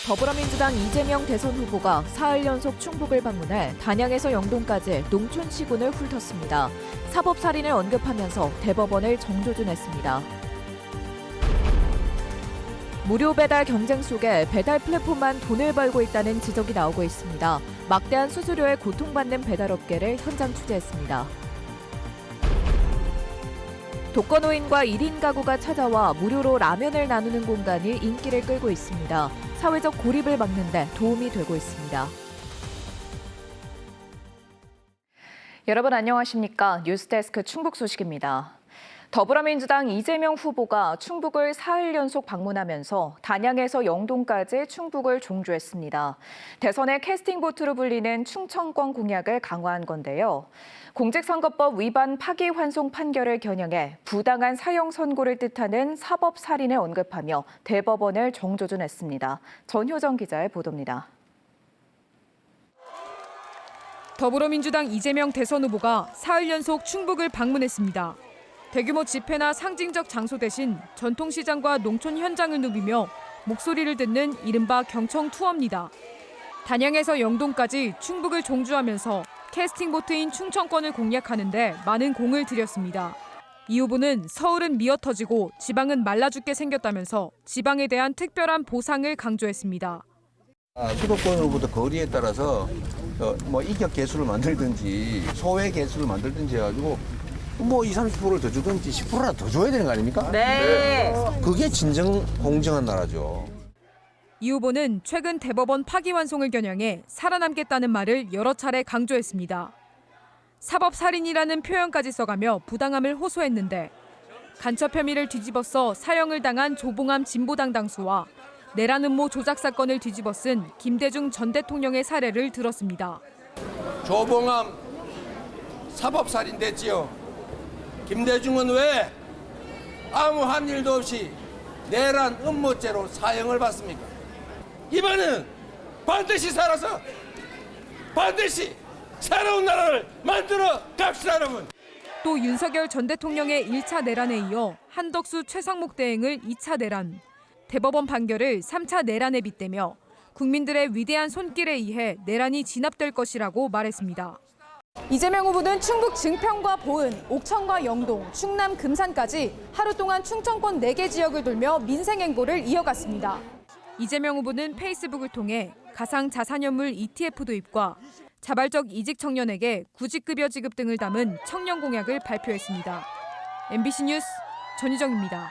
더불어민주당 이재명 대선 후보가 사흘 연속 충북을 방문해 단양에서 영동까지 농촌 시군을 훑었습니다. 사법살인을 언급하면서 대법원을 정조준했습니다. 무료 배달 경쟁 속에 배달 플랫폼만 돈을 벌고 있다는 지적이 나오고 있습니다. 막대한 수수료에 고통받는 배달업계를 현장 취재했습니다. 독거노인과 1인 가구가 찾아와 무료로 라면을 나누는 공간이 인기를 끌고 있습니다. 사회적 고립을 막는 데 도움이 되고 있습니다. 여러분 안녕하십니까? 뉴스데스크 충북 소식입니다. 더불어민주당 이재명 후보가 충북을 사흘 연속 방문하면서 단양에서 영동까지 충북을 종주했습니다. 대선의 캐스팅보트로 불리는 충청권 공약을 강화한 건데요. 공직선거법 위반 파기환송 판결을 겨냥해 부당한 사형 선고를 뜻하는 사법살인을 언급하며 대법원을 정조준했습니다. 전효정 기자의 보도입니다. 더불어민주당 이재명 대선 후보가 사흘 연속 충북을 방문했습니다. 대규모 집회나 상징적 장소 대신 전통시장과 농촌 현장을 누비며 목소리를 듣는 이른바 경청 투어입니다. 단양에서 영동까지 충북을 종주하면서 캐스팅보트인 충청권을 공략하는 데 많은 공을 들였습니다. 이 후보는 서울은 미어터지고 지방은 말라 죽게 생겼다면서 지방에 대한 특별한 보상을 강조했습니다. 수도권으로부터 거리에 따라서 이격 개수를 만들든지 소외 개수를 만들든지 해가지고 20, 30%를 더 주든지 10%라도 더 줘야 되는 거 아닙니까? 네. 그게 진정 공정한 나라죠. 이 후보는 최근 대법원 파기환송을 겨냥해 살아남겠다는 말을 여러 차례 강조했습니다. 사법살인이라는 표현까지 써가며 부당함을 호소했는데 간첩 혐의를 뒤집어써 사형을 당한 조봉암 진보당 당수와 내란 음모 조작 사건을 뒤집어 쓴 김대중 전 대통령의 사례를 들었습니다. 조봉암 사법살인 됐지요. 김대중은 왜 아무 한 일도 없이 내란 음모죄로 사형을 받습니까? 이번에는 반드시 살아서 반드시 새로운 나라를 만들어 갑시다, 여러분. 또 윤석열 전 대통령의 1차 내란에 이어 한덕수 최상목 대행을 2차 내란, 대법원 판결을 3차 내란에 빗대며 국민들의 위대한 손길에 의해 내란이 진압될 것이라고 말했습니다. 이재명 후보는 충북 증평과 보은, 옥천과 영동, 충남 금산까지 하루 동안 충청권 4개 지역을 돌며 민생 행보를 이어갔습니다. 이재명 후보는 페이스북을 통해 가상 자산현물 ETF 도입과 자발적 이직 청년에게 구직급여 지급 등을 담은 청년 공약을 발표했습니다. MBC 뉴스 전희정입니다.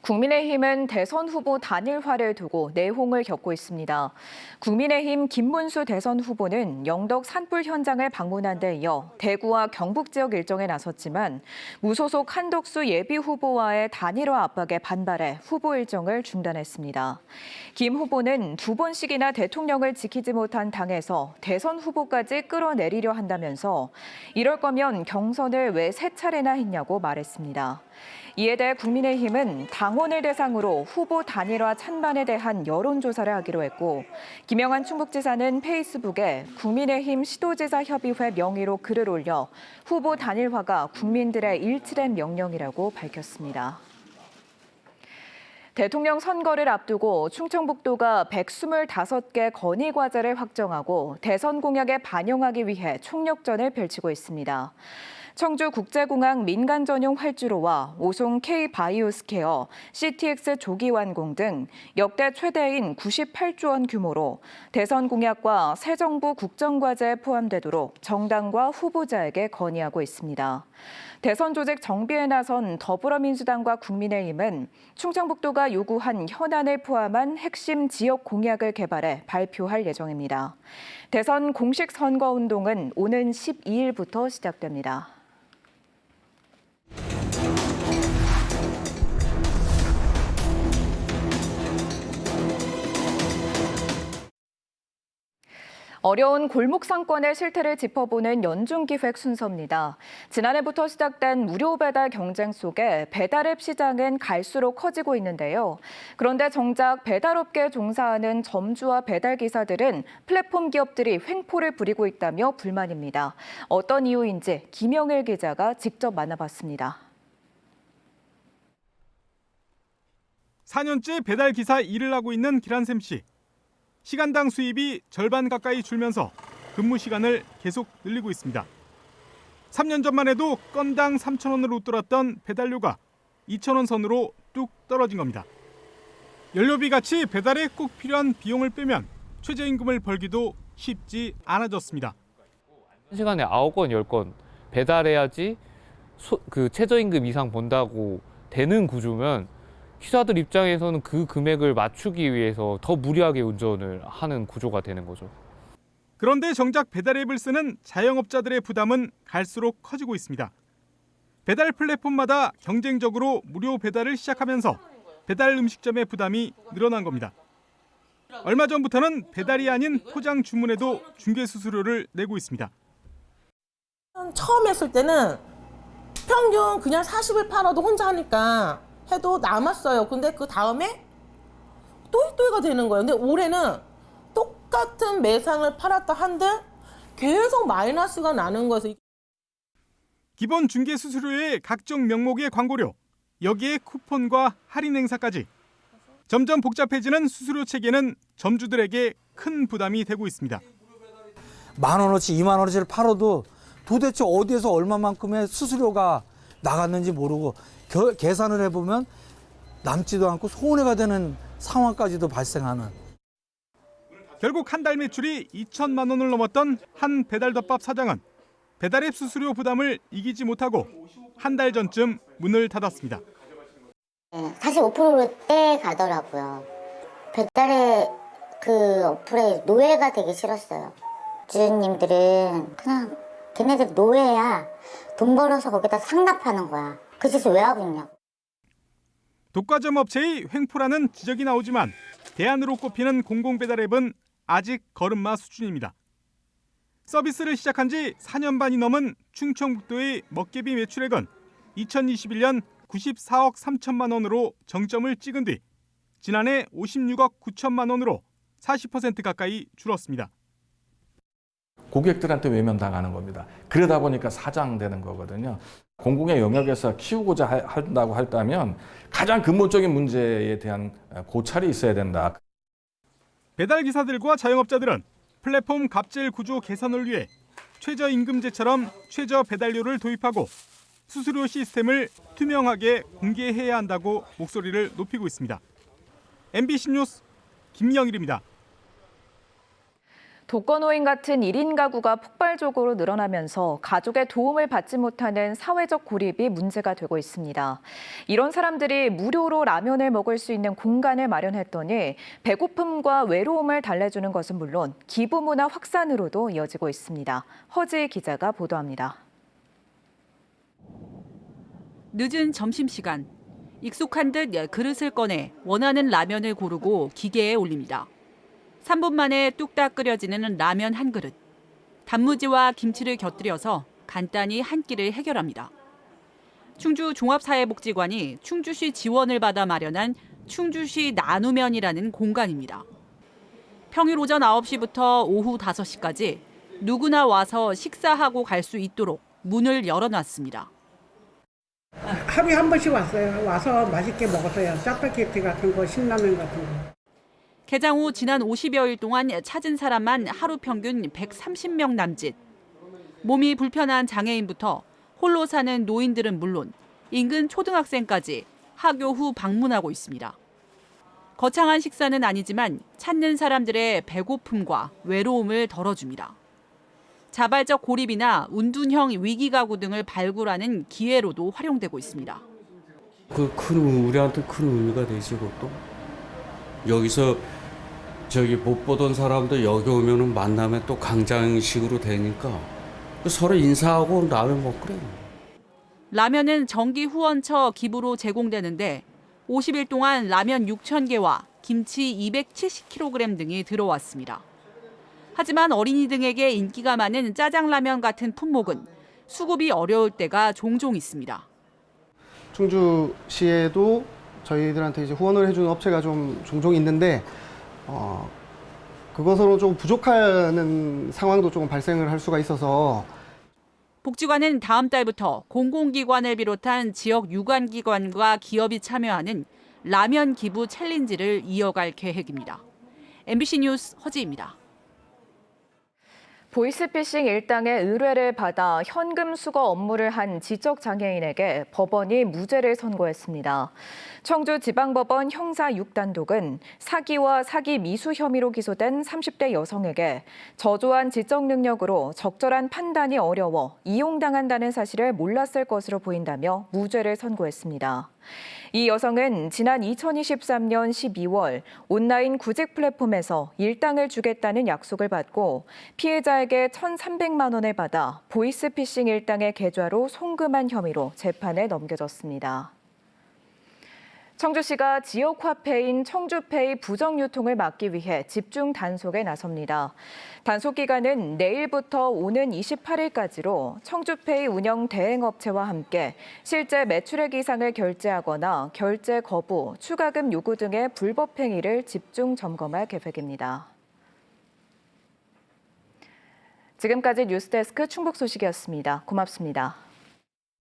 국민의힘은 대선 후보 단일화를 두고 내홍을 겪고 있습니다. 국민의힘 김문수 대선 후보는 영덕 산불 현장을 방문한 데 이어 대구와 경북 지역 일정에 나섰지만 무소속 한덕수 예비 후보와의 단일화 압박에 반발해 후보 일정을 중단했습니다. 김 후보는 2번씩이나 대통령을 지키지 못한 당에서 대선 후보까지 끌어내리려 한다면서 이럴 거면 경선을 왜 3차례나 했냐고 말했습니다. 이에 대해 국민의힘은 당원을 대상으로 후보 단일화 찬반에 대한 여론조사를 하기로 했고 김영환 충북지사는 페이스북에 국민의힘 시도지사협의회 명의로 글을 올려 후보 단일화가 국민들의 일치된 명령이라고 밝혔습니다. 대통령 선거를 앞두고 충청북도가 125개 건의과제를 확정하고 대선 공약에 반영하기 위해 총력전을 펼치고 있습니다. 청주국제공항 민간 전용 활주로와 오송 K바이오스케어, CTX 조기 완공 등 역대 최대인 98조 원 규모로 대선 공약과 새 정부 국정과제에 포함되도록 정당과 후보자에게 건의하고 있습니다. 대선 조직 정비에 나선 더불어민주당과 국민의힘은 충청북도가 요구한 현안을 포함한 핵심 지역 공약을 개발해 발표할 예정입니다. 대선 공식 선거운동은 오는 12일부터 시작됩니다. 어려운 골목 상권의 실태를 짚어보는 연중기획 순서입니다. 지난해부터 시작된 무료 배달 경쟁 속에 배달앱 시장은 갈수록 커지고 있는데요. 그런데 정작 배달업계에 종사하는 점주와 배달기사들은 플랫폼 기업들이 횡포를 부리고 있다며 불만입니다. 어떤 이유인지 김영일 기자가 직접 만나봤습니다. 4년째 배달 기사 일을 하고 있는 기란샘 씨. 시간당 수입이 절반 가까이 줄면서 근무 시간을 계속 늘리고 있습니다. 3년 전만 해도 건당 3,000원으로 웃돌았던 배달료가 2,000원 선으로 뚝 떨어진 겁니다. 연료비 같이 배달에 꼭 필요한 비용을 빼면 최저임금을 벌기도 쉽지 않아졌습니다. 한 시간에 9건, 10건 배달해야지 그 최저임금 이상 번다고 되는 구조면 기사들 입장에서는 그 금액을 맞추기 위해서 더 무리하게 운전을 하는 구조가 되는 거죠. 그런데 정작 배달 앱을 쓰는 자영업자들의 부담은 갈수록 커지고 있습니다. 배달 플랫폼마다 경쟁적으로 무료 배달을 시작하면서 배달 음식점의 부담이 늘어난 겁니다. 얼마 전부터는 배달이 아닌 포장 주문에도 중개 수수료를 내고 있습니다. 처음 했을 때는 평균 그냥 40을 팔아도 혼자 하니까 해도 남았어요. 근데 그 다음에 또이또이가 되는 거예요. 근데 올해는 똑같은 매상을 팔았다 한들 계속 마이너스가 나는 거예요. 기본 중개 수수료에 각종 명목의 광고료, 여기에 쿠폰과 할인 행사까지. 점점 복잡해지는 수수료 체계는 점주들에게 큰 부담이 되고 있습니다. 10,000원어치, 20,000원어치를 팔아도 도대체 어디에서 얼마만큼의 수수료가 나갔는지 모르고 계산을 해보면 남지도 않고 손해가 되는 상황까지도 발생하는. 결국 한 달 매출이 2천만 원을 넘었던 한 배달덮밥 사장은 배달앱 수수료 부담을 이기지 못하고 한 달 전쯤 문을 닫았습니다. 45%대 가더라고요. 배달의 그 어플에 노예가 되기 싫었어요. 주주님들은 그냥 걔네들 노예야. 돈 벌어서 거기다 상납하는 거야. 그 짓을 왜 하고 있냐고. 독과점 업체의 횡포라는 지적이 나오지만 대안으로 꼽히는 공공배달앱은 아직 걸음마 수준입니다. 서비스를 시작한 지 4년 반이 넘은 충청북도의 먹개비 매출액은 2021년 94억 3천만 원으로 정점을 찍은 뒤 지난해 56억 9천만 원으로 40% 가까이 줄었습니다. 고객들한테 외면당하는 겁니다. 그러다 보니까 사장되는 거거든요. 공공의 영역에서 키우고자 한다고 한다면 가장 근본적인 문제에 대한 고찰이 있어야 된다. 배달기사들과 자영업자들은 플랫폼 갑질 구조 개선을 위해 최저임금제처럼 최저배달료를 도입하고 수수료 시스템을 투명하게 공개해야 한다고 목소리를 높이고 있습니다. MBC 뉴스 김영일입니다. 독거노인 같은 1인 가구가 폭발적으로 늘어나면서 가족의 도움을 받지 못하는 사회적 고립이 문제가 되고 있습니다. 이런 사람들이 무료로 라면을 먹을 수 있는 공간을 마련했더니 배고픔과 외로움을 달래주는 것은 물론 기부 문화 확산으로도 이어지고 있습니다. 허지 기자가 보도합니다. 늦은 점심시간, 익숙한 듯 그릇을 꺼내 원하는 라면을 고르고 기계에 올립니다. 3분 만에 뚝딱 끓여지는 라면 한 그릇. 단무지와 김치를 곁들여서 간단히 한 끼를 해결합니다. 충주 종합사회복지관이 충주시 지원을 받아 마련한 충주시 나누면이라는 공간입니다. 평일 오전 9시부터 오후 5시까지 누구나 와서 식사하고 갈 수 있도록 문을 열어놨습니다. 하루에 한 번씩 왔어요. 와서 맛있게 먹었어요. 짜파게티 같은 거, 신라면 같은 거. 개장 후 지난 50여일 동안 찾은 사람만 하루 평균 130명 남짓. 몸이 불편한 장애인부터 홀로 사는 노인들은 물론 인근 초등학생까지 하교 후 방문하고 있습니다. 거창한 식사는 아니지만 찾는 사람들의 배고픔과 외로움을 덜어줍니다. 자발적 고립이나 운둔형 위기가구 등을 발굴하는 기회로도 활용되고 있습니다. 우리한테 큰 의미가 되지, 그것도. 여기서 못 보던 사람도 여기 오면은 만나면 또 광장식으로 되니까 서로 인사하고 라면 먹고 그래. 라면은 정기 후원처 기부로 제공되는데 50일 동안 라면 6,000개와 김치 270kg 등이 들어왔습니다. 하지만 어린이 등에게 인기가 많은 짜장라면 같은 품목은 수급이 어려울 때가 종종 있습니다. 충주시에도 저희들한테 이제 후원을 해주는 업체가 좀 종종 있는데 그것으로 좀 부족한 상황도 조금 발생을 할 수가 있어서 복지관은 다음 달부터 공공기관을 비롯한 지역 유관기관과 기업이 참여하는 라면 기부 챌린지를 이어갈 계획입니다. MBC 뉴스 허지입니다. 보이스피싱 일당의 의뢰를 받아 현금 수거 업무를 한 지적장애인에게 법원이 무죄를 선고했습니다. 청주지방법원 형사 6단독은 사기와 사기 미수 혐의로 기소된 30대 여성에게 저조한 지적 능력으로 적절한 판단이 어려워 이용당한다는 사실을 몰랐을 것으로 보인다며 무죄를 선고했습니다. 이 여성은 지난 2023년 12월 온라인 구직 플랫폼에서 일당을 주겠다는 약속을 받고 피해자에게 1,300만 원을 받아 보이스피싱 일당의 계좌로 송금한 혐의로 재판에 넘겨졌습니다. 청주시가 지역 화폐인 청주페이 부정 유통을 막기 위해 집중 단속에 나섭니다. 단속 기간은 내일부터 오는 28일까지로 청주페이 운영 대행업체와 함께 실제 매출액 이상을 결제하거나 결제 거부, 추가금 요구 등의 불법 행위를 집중 점검할 계획입니다. 지금까지 뉴스데스크 충북 소식이었습니다. 고맙습니다.